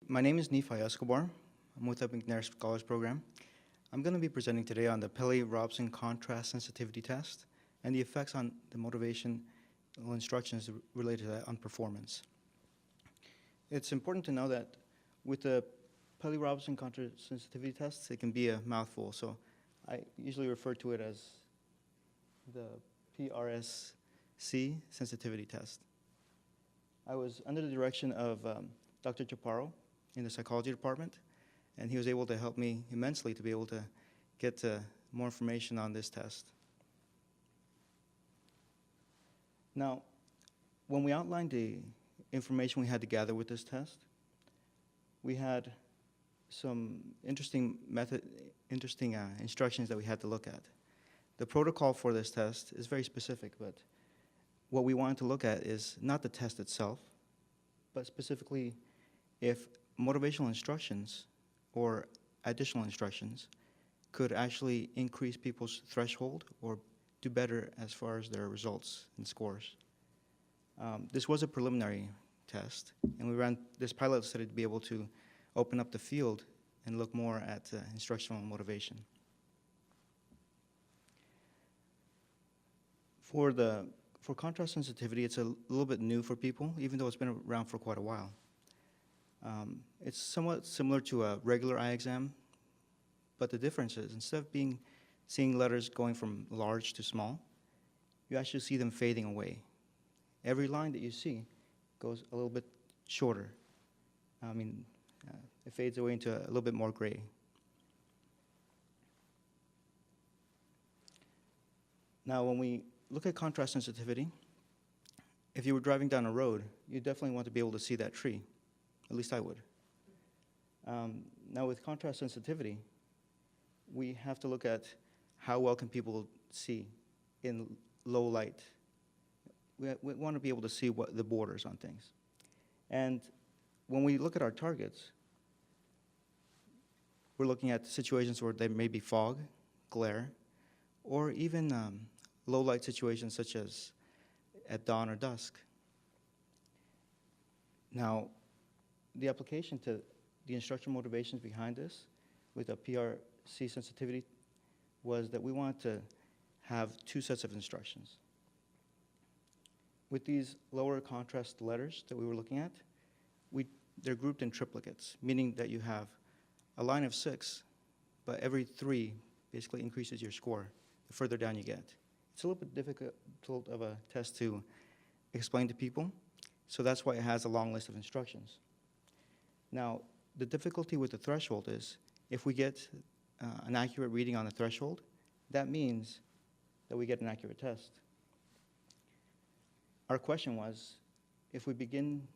My name is Nephi Escobar. I'm with the McNair Scholars Program. I'm going to be presenting today on the Pelley-Robson contrast sensitivity test and the effects on the motivational instructions related to that on performance. It's important to know that with the Pelley-Robson contrast sensitivity tests, it can be a mouthful, so I usually refer to it as the PRSC sensitivity test. I was under the direction of Dr. Chaparro in the psychology department, and he was able to help me immensely to be able to get more information on this test. Now, when we outlined the information we had to gather with this test, we had some interesting instructions that we had to look at. The protocol for this test is very specific, but what we wanted to look at is not the test itself, but specifically if motivational instructions or additional instructions could actually increase people's threshold or do better as far as their results and scores. This was a preliminary test, and we ran this pilot study to be able to open up the field and look more at instructional motivation. For contrast sensitivity, it's a little bit new for people, even though it's been around for quite a while. It's somewhat similar to a regular eye exam, but the difference is instead of seeing letters going from large to small, you actually see them fading away. Every line that you see goes a little bit shorter. It fades away into a little bit more gray. Now, when we look at contrast sensitivity, if you were driving down a road, you definitely want to be able to see that tree. At least I would. Now, with contrast sensitivity, we have to look at how well can people see in low light. We want to be able to see what the borders on things. And when we look at our targets, we're looking at situations where there may be fog, glare, or even low light situations such as at dawn or dusk. Now, the application to the instructional motivations behind this with a PRC sensitivity was that we wanted to have two sets of instructions. With these lower contrast letters that we were looking at, they're grouped in triplicates, meaning that you have a line of 6, but every 3 basically increases your score the further down you get. It's a little bit difficult of a test to explain to people, so that's why it has a long list of instructions. Now, the difficulty with the threshold is if we get an accurate reading on the threshold, that means that we get an accurate test. Our question was, if we begin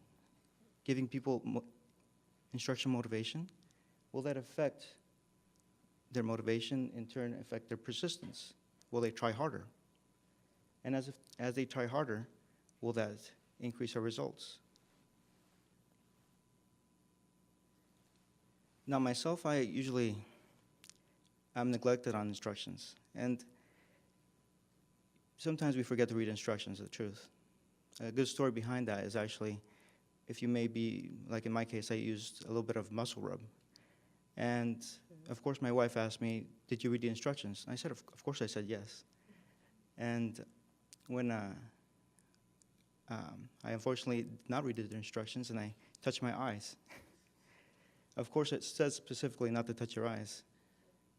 giving people instructional motivation, will that affect their motivation, in turn affect their persistence? Will they try harder? And as they try harder, will that increase our results? Now, myself, I'm neglected on instructions. And sometimes we forget to read instructions, the truth. A good story behind that is actually, if you may be, like in my case, I used a little bit of muscle rub. And of course, my wife asked me, did you read the instructions? I said, of course I said yes. And when I unfortunately did not read the instructions and I touched my eyes. Of course, it says specifically not to touch your eyes.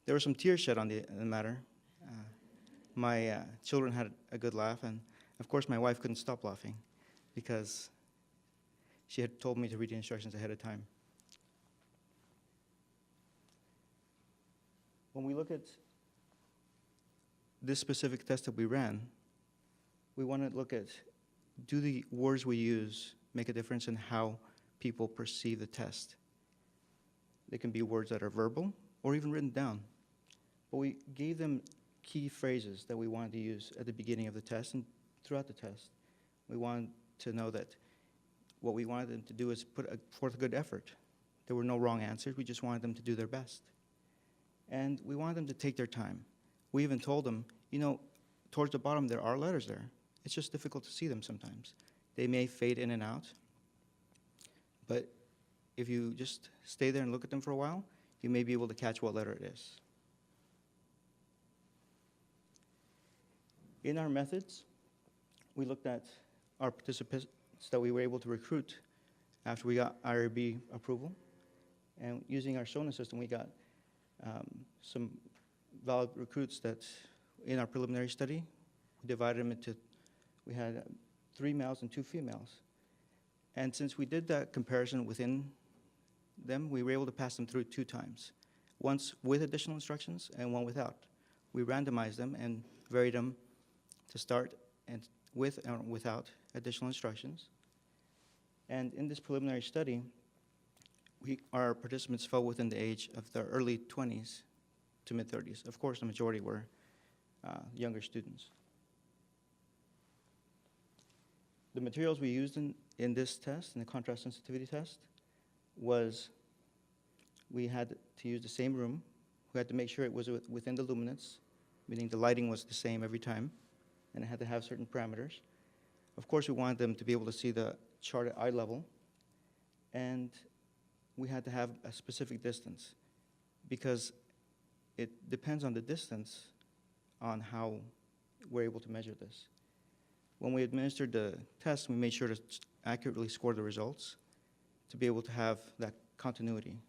There were some tears shed on the matter. My children had a good laugh, and of course my wife couldn't stop laughing because she had told me to read the instructions ahead of time. When we look at this specific test that we ran, we want to look at, do the words we use make a difference in how people perceive the test? They can be words that are verbal or even written down. But we gave them key phrases that we wanted to use at the beginning of the test and throughout the test. We wanted to know that what we wanted them to do is put forth a good effort. There were no wrong answers. We just wanted them to do their best. And we wanted them to take their time. We even told them, towards the bottom there are letters there. It's just difficult to see them sometimes. They may fade in and out. But if you just stay there and look at them for a while, you may be able to catch what letter it is. In our methods, we looked at our participants that we were able to recruit after we got IRB approval. And using our SONA system, we got some valid recruits that in our preliminary study, we divided them into, we had 3 males and 2 females. And since we did that comparison within them, we were able to pass them through 2 times, once with additional instructions and one without. We randomized them and varied them to start and with and without additional instructions. And in this preliminary study, our participants fell within the age of the early 20s to mid-30s. Of course, the majority were younger students. The materials we used in this test, in the contrast sensitivity test, was we had to use the same room. We had to make sure it was within the luminance, meaning the lighting was the same every time, and it had to have certain parameters. Of course, we wanted them to be able to see the chart at eye level, and we had to have a specific distance, because it depends on the distance on how we're able to measure this. When we administered the test, we made sure to accurately score the results to be able to have that continuity.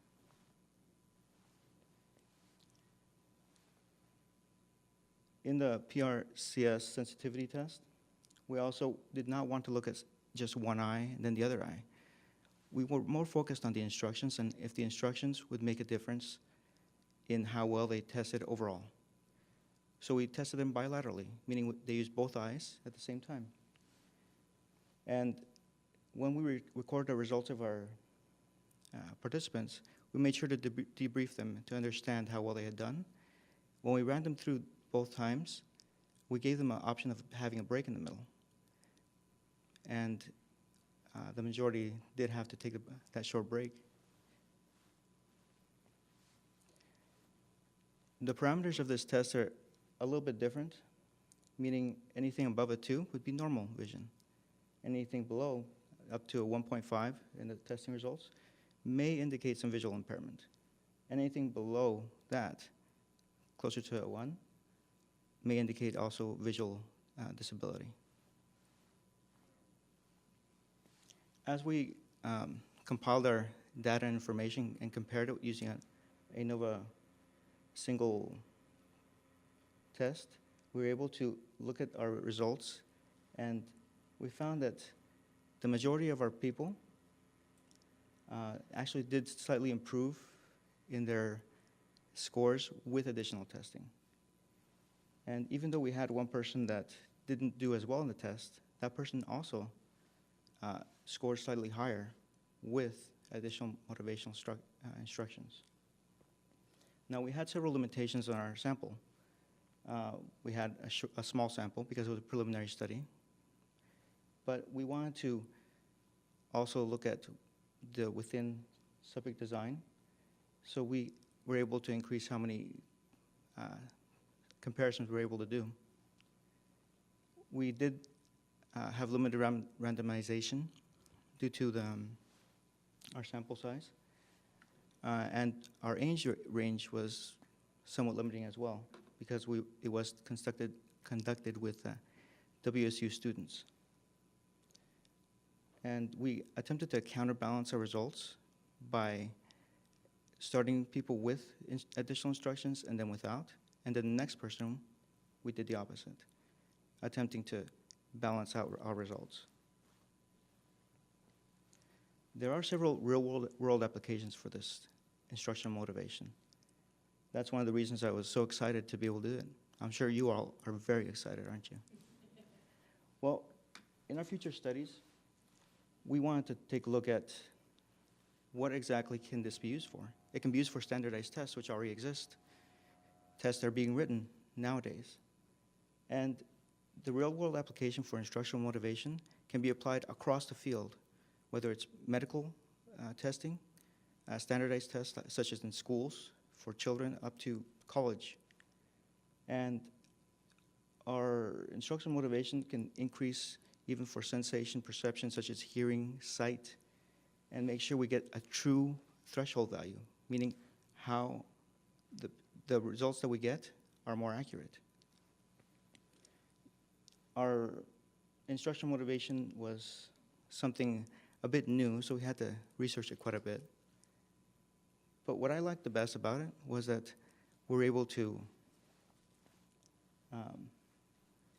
In the PRCS sensitivity test, we also did not want to look at just one eye and then the other eye. We were more focused on the instructions and if the instructions would make a difference in how well they tested overall. So we tested them bilaterally, meaning they used both eyes at the same time. And when we recorded the results of our participants, we made sure to debrief them to understand how well they had done. When we ran them through both times, we gave them an option of having a break in the middle. And the majority did have to take that short break. The parameters of this test are a little bit different, meaning anything above a 2 would be normal vision. Anything below, up to a 1.5 in the testing results, may indicate some visual impairment. Anything below that, closer to a 1, may indicate also visual disability. As we compiled our data and information and compared it using an ANOVA single test, we were able to look at our results, and we found that the majority of our people actually did slightly improve in their scores with additional testing. And even though we had one person that didn't do as well in the test, that person also scored slightly higher with additional motivational instructions. Now, we had several limitations on our sample. We had a small sample because it was a preliminary study, but we wanted to also look at the within subject design, so we were able to increase how many comparisons we were able to do. We did have limited randomization due to our sample size, and our age range was somewhat limiting as well, because it was conducted with WSU students. And we attempted to counterbalance our results by starting people with additional instructions and then without, and then the next person, we did the opposite, attempting to balance out our results. There are several real-world applications for this instructional motivation. That's one of the reasons I was so excited to be able to do it. I'm sure you all are very excited, aren't you? Well, in our future studies, we wanted to take a look at what exactly can this be used for. It can be used for standardized tests, which already exist. Tests are being written nowadays. And the real-world application for instructional motivation can be applied across the field, whether it's medical testing, standardized tests such as in schools for children up to college. And our instructional motivation can increase even for sensation perception such as hearing, sight, and make sure we get a true threshold value, meaning how the results that we get are more accurate. Our instructional motivation was something a bit new, so we had to research it quite a bit. But what I liked the best about it was that we're able to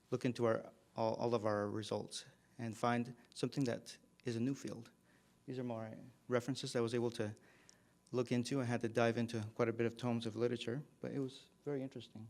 look into all of our results and find something that is a new field. These are more references that I was able to look into. I had to dive into quite a bit of tomes of literature, but it was very interesting.